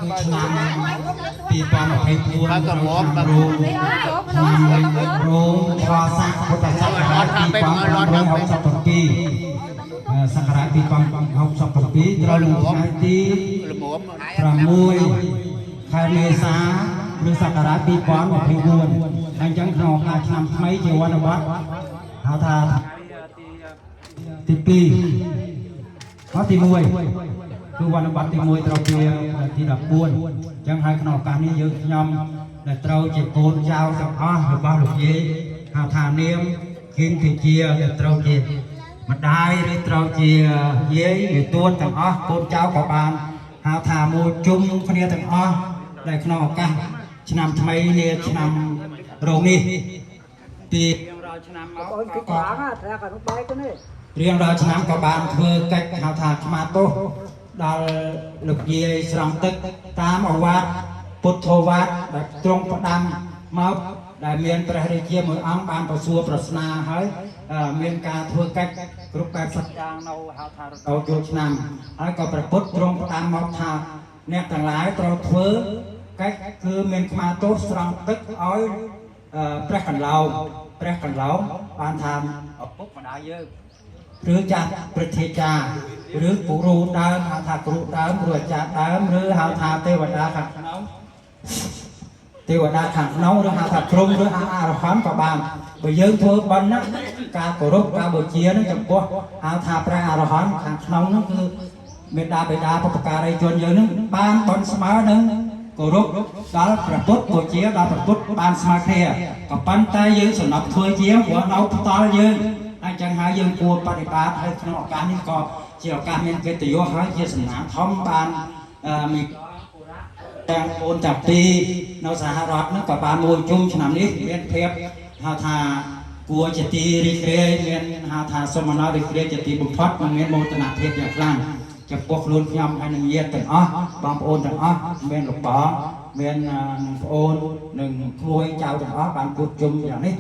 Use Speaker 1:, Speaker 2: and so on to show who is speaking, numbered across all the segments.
Speaker 1: ឆ្នាំ2024រោងធរសាពុទ្ធសករាជ2567សករាជ2067ត្រូវនៅថ្ងៃទី6ខែមេសាឬសករាជ2024អញ្ចឹងក្នុងការឆ្នាំថ្មីជាវណ្ណវត្តហៅថាទី2ទី1គឺវណ្ណបត្តិទី1ត្រូវជាទី14អញ្ចឹងហើយក្នុងឱកាសនេះយើងខ្ញុំដែលត្រូវជាកូនចៅទាំងអស់របស់លោកយាយហៅថានាមគៀងគឺជាដែលត្រូវជាម្ដាយឬត្រូវជាយាយឬទួនទាំងអស់កូនចៅក៏បានហៅថាមួយជុំគ្នាទាំងអស់ដែលក្នុងឱកាសឆ្នាំថ្មីនាឆ្នាំរោងនេះពីរៀងរាល់ឆ្នាំមកក៏រៀងរាល់ឆ្នាំក៏បានធ្វើកិច្ចហៅថាស្មាទោសដល់លោកយាយស្រង់ទឹកតាមអវាទពុទ្ធោវាទដែលទ្រង់ផ្ដាំមកដែលមានព្រះរាជាមួយអង្គបានប្រសួរប្រស្នាហើយមានការធ្វើកិច្ចគ្រប់បែបសច្ចាងនៅហៅថារដូវចូលឆ្នាំហើយក៏ព្រះពុទ្ធទ្រង់ផ្ដាំមកថាអ្នកទាំងឡាយត្រូវធ្វើកិច្ចគឺមានស្មាទោសស្រង់ទឹកឲ្យព្រះកន្លងបានថាឪពុកម្ដាយយើងឬចាស់ព្រឹទ្ធាចារ្យឬគូរូដើមហៅថាគ្រូដើមឬអាចារ្យដើមឬហៅថាទេវតាខាងក្នុងឬហៅថាព្រំឬហៅអរហន្តក៏បានបើយើងធ្វើបន់ណាការគោរពការបូជានឹងចំពោះហៅថាព្រះអរហន្តខាងក្នុងនោះគឺមេដាបេដាបុព្វការីជនយើងនឹងបានបន់ស្មើនឹងគោរពដល់ព្រះពុទ្ធបូជាដល់ព្រះពុទ្ធបានស្មើគ្នាក៏ប៉ុន្តែយើងសំណប់ធ្វើជាព្រោះនៅផ្ដាល់យើងអញ្ចឹងហើយយើងគួរបដិបត្តិហើយក្នុងឱកាសនេះក៏ជាឱកាសមានកិត្តិយសហើយជាសំណាងធំបានមានទាំងអូនចាប់ពីនៅសហរដ្ឋនោះក៏បានមួយជុំឆ្នាំនេះមានភាពហៅថាគួរជាទីរីករាយមានហៅថាសមណរីករាយជាទីបំផុតនិងមានមោទនភាពយ៉ាងខ្លាំងចំពោះខ្លួនខ្ញុំហើយនឹងញាតិទាំងអស់បងប្អូនទាំងអស់មានលោកបងមានប្អូននិងក្មួយចៅទាំងអស់បានជួបជុំយ៉ាងនេះ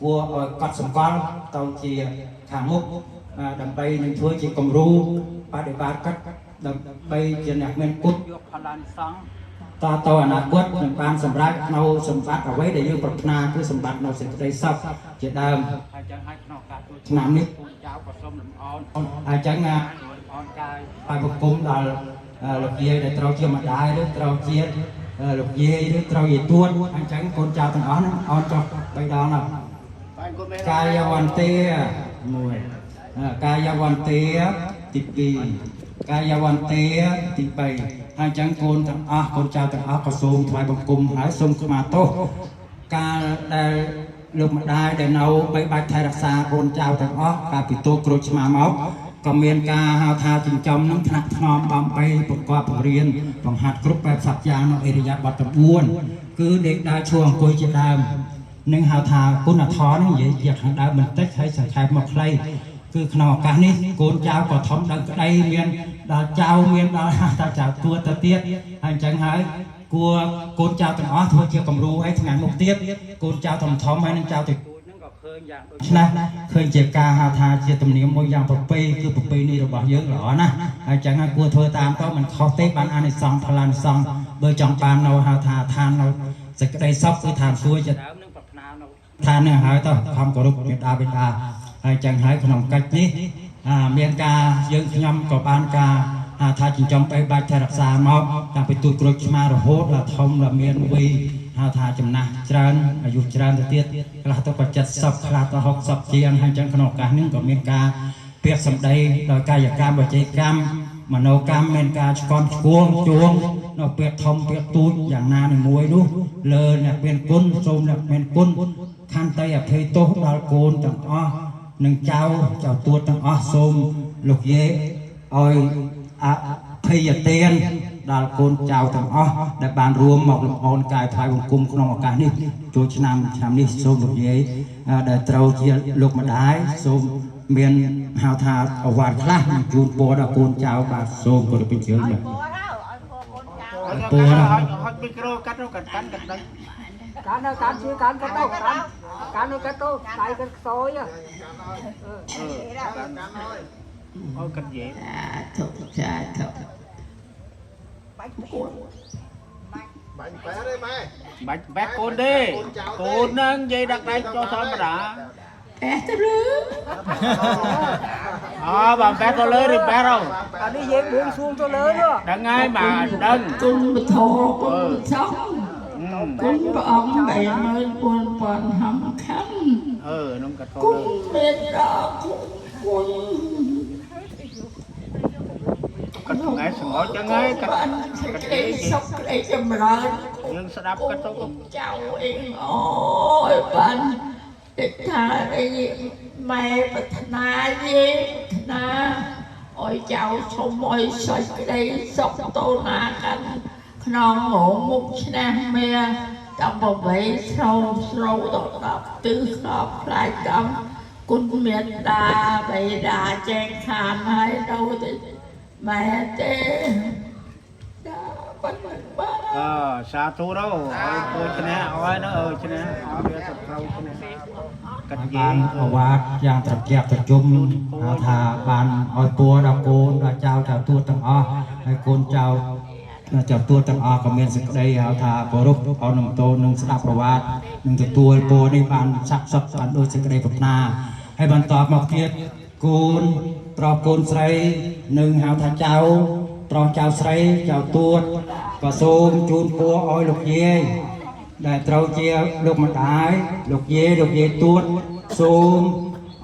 Speaker 1: គួរឲ្យកត់សម្គាល់ទៅជាខាងមុខដើម្បីនឹងធ្វើជាគំរូបដិបត្តិកិច្ចដើម្បីជាអ្នកមានគុណយកផលានិសង្ឃតទៅអនាគតនឹងបានសម្រេចនៅសម្បត្តិអ្វីដែលយើងប្រាថ្នាគឺសម្បត្តិនៅសេចក្តីសុខជាដើមហើយចឹងឲ្យក្នុងការជួយឆ្នាំនេះកូនចៅក៏សូមលំអរហើយចឹងអនកាយបាយបង្គំដល់លោកយាយដែលត្រូវជាម្ដាយឬត្រូវជាលោកយាយឬត្រូវយាយទួនអញ្ចឹងកូនចៅទាំងអស់ហ្នឹងអនចុះ3ដងណាកាយវន្តា1កាយវន្តាទី2កាយវន្តាទី3ហើយអញ្ចឹងកូនទាំងអស់កូនចៅទាំងអស់ក៏សូមថ្វាយបង្គំហើយសូមស្មាទោសកាលដែលលោកម្ដាយដែលនៅបីបាច់ថែរក្សាកូនចៅទាំងអស់កាលពីទូក្រូចឆ្មាមកក៏មានការហៅថាចិញ្ចឹមនឹងថ្នាក់ថ្នមបំបីប្រកបបង្រៀនបង្ហាត់គ្រប់បែបសត្វយ៉ាងនៅអរិយាបថ9គឺដេកដើរឈរអង្គុយជាដើមនឹងហៅថាគុណធម៌នេះនិយាយជាខាងដើមបន្តិចហើយសង្ខេបមកខ្លីគឺក្នុងឱកាសនេះកូនចៅក៏ធំដឹងក្តីមានដល់ចៅមានដល់តាចៅទួទៅទៀតហើយអញ្ចឹងហើយគួរកូនចៅទាំងអស់ធ្វើជាគំរូឲ្យថ្ងៃមុខទៀតកូនចៅធំហើយនឹងចៅតិចហ្នឹងក៏ឃើញយ៉ាងដូចនេះឃើញជាការហៅថាជាទំនៀមមួយយ៉ាងប្រពៃគឺប្រពៃនេះរបស់យើងល្អណាស់ហើយអញ្ចឹងហើយគួរធ្វើតាមទៅមិនខុសទេបានអានិសង្សផលានិសង្សបើចង់បាននៅហៅថាឋាននៅសេចក្តីសុខគឺឋានសួគ៌ជាដើមនឹងប្រាថ្នានៅឋាននេះហើយទៅខំគោរពមេត្តាបិតាហើយចឹងហើយក្នុងកិច្ចនេះមានការយើងខ្ញុំក៏បានការថាចិញ្ចឹមបីបាច់ថែរក្សាមកតាំងពីទូចក្រូចឆ្មារហូតដល់ធំដល់មានវ័យហៅថាចំណាស់ច្រើនអាយុច្រើនទៅទៀតខ្លះទៅក៏70ខ្លះទៅ60ជាងហើយចឹងក្នុងឱកាសនេះក៏មានការពាក្យសម្ដីដោយកាយកម្មវចីកម្មមនោកម្មមានការឆ្កន់ឆ្គងជួងនៅពាក្យធំពាក្យទូចយ៉ាងណានីមួយនោះលើអ្នកមានគុណសូមអ្នកមានគុណខន្តីអភ័យទោសដល់កូនទាំងអស់និងចៅទួតទាំងអស់សូមលោកយាយឲ្យអភ័យទានដល់កូនចៅទាំងអស់ដែលបានរួមមកលំអរកាយថ្វាយបង្គំក្នុងឱកាសនេះចូលឆ្នាំនេះសូមលោកយាយដែលត្រូវជាលោកម្ដាយសូមមានហៅថាអវ៉ាត់ខ្លះជូនពរដល់កូនចៅបាទសូមគោរពអញ្ជើញបាទពរហត់មីក្រូកាត់កាន់ដឹងកាន់នៅកាន់ជួយកាន់ទៅកាន់នៅកាន់ទៅដៃកាន់ខ្សោយអូកាន់និយាយធុចាធុ
Speaker 2: bạch bét côn đi côn nâng dây đặt đây cho thôi mà đã
Speaker 3: bé tới lứa
Speaker 2: bằng bét to lớn thì bét đâu
Speaker 4: đi về buông xuống cho lớn đó
Speaker 2: đừng ai mà đừng
Speaker 3: cung thổ cung sống cung ông bè mới buồn buồn hầm khăn
Speaker 2: nó cả to
Speaker 3: cung bên đó cung
Speaker 2: cắt ngay sừng ngó chân ngay cắt
Speaker 3: cái sốc cái chầm rợn
Speaker 2: nhưng sẽ đáp cắt tốt
Speaker 3: cháu em ôi bạn để thà đây mẹ bật na gì na ôi cháu xong ôi sợi cái đây sốc tô na canh non ngủ mục nam mẹ trong bầu bể sâu sâu đột đập tư hợp lại cầm cung miệt đà bày đà chen khàn hay đâu thì mẹ tê
Speaker 2: xa thu đâu ôi chân nè ôi nó chân nè bây giờ sập câu chân nè cắt gì
Speaker 1: បានអវាទយ៉ាងត្រជាក់ត្រជុំហៅថាបានឲ្យពួរដល់កូនដល់ចៅចៅទួតទាំងអស់ហើយកូនចៅចៅទួតទាំងអស់ក៏មានសេចក្តីហៅថាគោរពអនុមោទននឹងស្ដាប់ប្រវត្តិនឹងទទួលពរនេះបានស័ក្តិសិទ្ធិបានដោយសេចក្តីប្រាថ្នាហើយបន្តមកទៀតកូនប្រុសកូនស្រីនឹងហៅថាចៅប្រុសចៅស្រីចៅទួតក៏សូមជូនពរឲ្យលោកយាយដែលត្រូវជាលោកម្ដាយលោកយាយទួតសូម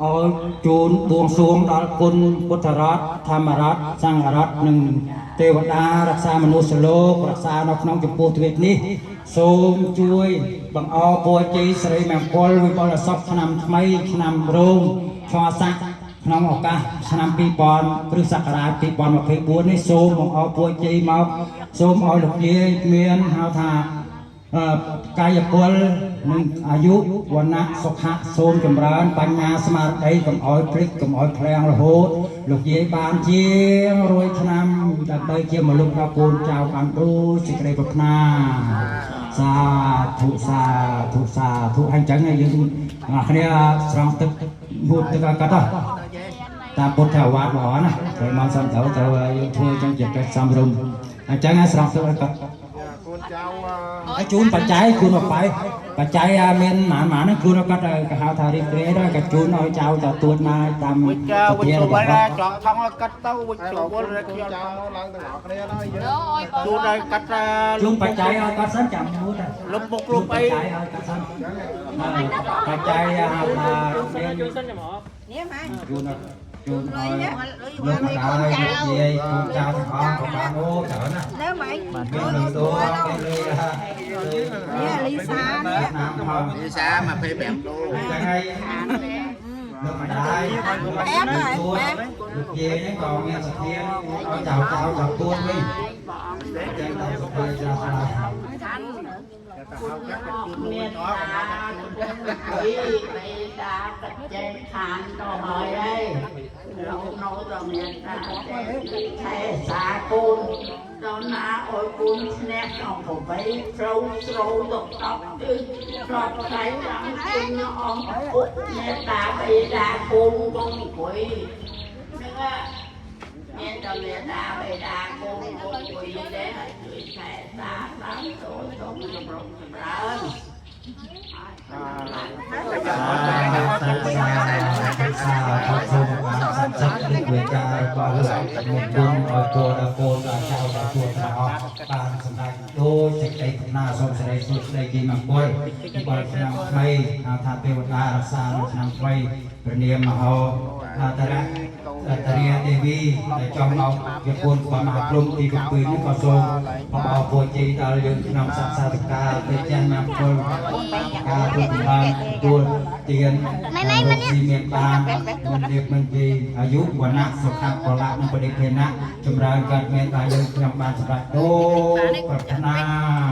Speaker 1: ឲ្យជូនបួងសួងដល់គុណពុទ្ធរតន៍ធម្មរតន៍សង្ឃរតន៍និងទេវតារក្សាមនុស្សលោករក្សានៅក្នុងចំពោះទ្វីបនេះសូមជួយបង្អរពរជ័យសិរីមង្គលវិបុលសុខឆ្នាំថ្មីឆ្នាំរោងឆស័កក្នុងឱកាសឆ្នាំ2000គ្រិស្តសករាជ2024នេះសូមបង្អរពរជ័យមកសូមឲ្យលោកយាយមានហៅថាកាយពលនិងអាយុវណ្ណៈសុខៈសូមចម្រើនបញ្ញាស្មារតីកុំឲ្យព្រិចកុំឲ្យភ្លាំងរហូតលោកយាយបានជាង100ឆ្នាំដើម្បីជាមលុបដល់កូនចៅបានដូចសេចក្តីប្រាថ្នាសាធុសាធុសាធុអញ្ចឹងយើងអ្នកគ្នាស្រង់ទឹកហូបទឹកកាត់តាមពុទ្ធអាវាទល្អណាហើយមកសំត្រូវយើងធ្វើអញ្ចឹងជាកិច្ចសំរុំអញ្ចឹងស្រង់ទឹកកាត់ឲ្យជូនបច្ច័យជូនអបាយបច្ច័យមានម៉ានហ្នឹងខ្លួនគាត់គេហៅថារៀបរៀងដែរក៏ជូនឲ្យចៅទៅទួតមកតាមវិជ្ជារបស់គាត់
Speaker 2: ចង់ថងឲ្យកាត់ទៅវិជ្ជាវល់រកយកឡើងទាំងអស់គ្នាហើយយើងជួនឲ្យកាត់
Speaker 1: ជូនបច្ច័យឲ្យគាត់សិនចាំមួយ
Speaker 2: លុបមុខលុបអី
Speaker 1: បច្ច័យឲ្យគាត់សិនបច្ច័យហៅថាមានជូនសិនចាំហ៎នេះម៉ែជូនឲ្យលោកម្ដាយលោកយាយកូនចៅទាំងអស់ក៏បានអូច្រើនណាស់នៅម៉េចមានលុយតួមានលុយនេះលីសាលីសា25ដុល្លារហើយលោកម្ដាយលោកយាយនេះក៏មានសធានឲ្យចៅទួតវិញតែដល់សុខភាពចាស់ស្លាប់
Speaker 3: មានតាបីតាបច្ចេកខានក៏ហើយដែរលោកនៅតែមានតាថែសាគូនដល់ណាអោយគូនស្នះក្នុងប្រវៃស្រូវទៅ10ទិសប្រត់ខ្លាយឡើងគូនអស់ពុកមានតាបីតាគូនកុំគួយហ្នឹងមានតែមានតាបីតាគូនកុំគួយដែរហើយជួយថែតាតាមចូលចូលប្រំចម្រើនវេកាក៏លើកមកគុំឲ្យគោដល់កូនដល់ចៅដល់ទួតទាំងអស់បានសម្ដេចដូចសេចក្តីប្រាថ្នាសូមសេរីសុខស្ដីជ័យមង្គលដល់ឆ្នាំថ្មីថាទេវតារក្សាឆ្នាំថ្មីព្រះនាមមហោតារៈតរិយាទេវីដែលចង់មកជាគុណរបស់មហាព្រំទី7នេះក៏សូមអបអរពរជ័យដល់យើងក្នុងសក្តិកាទេចាស់មង្គលការទូលបានទួលទានស៊ីមានបានមិនរៀបមិនពីអាយុវណ្ណៈសុខៈពលៈនិងបរិភេណៈចម្រើនកើតមានដល់យើងខ្ញុំបានសម្រេចដូចប្រាថ្នា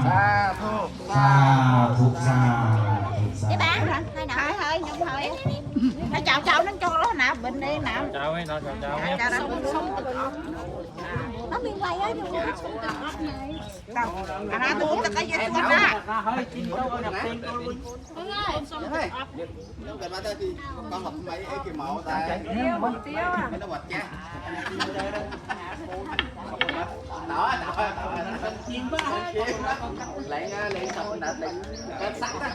Speaker 3: សាធុសាធុសា
Speaker 5: បានហើយខ្ញុំហើយហើយចៅនឹងចូលរស់ណាបិណ្ឌនេះណាចៅឯងដល់ចៅនេះសុំទឹកអត់nóមានវៃហើយខ្ញុំសុំទឹកអត់ណៃតើអាណាទូទឹកអីយើងស្គាល់ណា
Speaker 2: ហើយជីទៅឲ្យអ្នកផ្សេងទៅវិញ
Speaker 5: ហើយសុំទឹកអត់
Speaker 6: ខ្ញុំតែបានទៅទីកង់ថ្មីអីគេមកតែ
Speaker 5: ទៀវទៀវ
Speaker 6: មិនទៅវត្តចាស់ đó chim lại xong đã định sẵn đó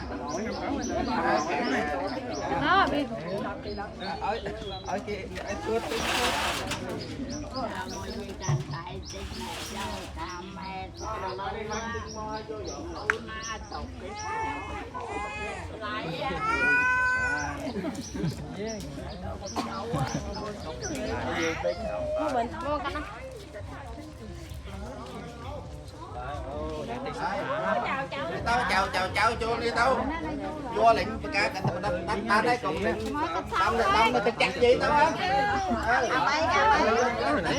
Speaker 5: Đó, bị
Speaker 6: ở kia chào cho đi đâu vua lệnh cá cả ta đây còn đâm nó chặt gì tao á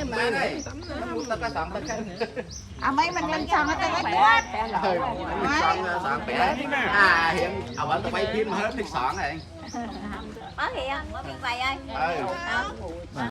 Speaker 6: mai này tao có sọn tao
Speaker 5: mấy mình lên sàn tao lấy quát.
Speaker 6: sọn bẻ hiện ông anh tao quay phim hết đi sọn này
Speaker 5: Có hiện, có miếng vầy ơi.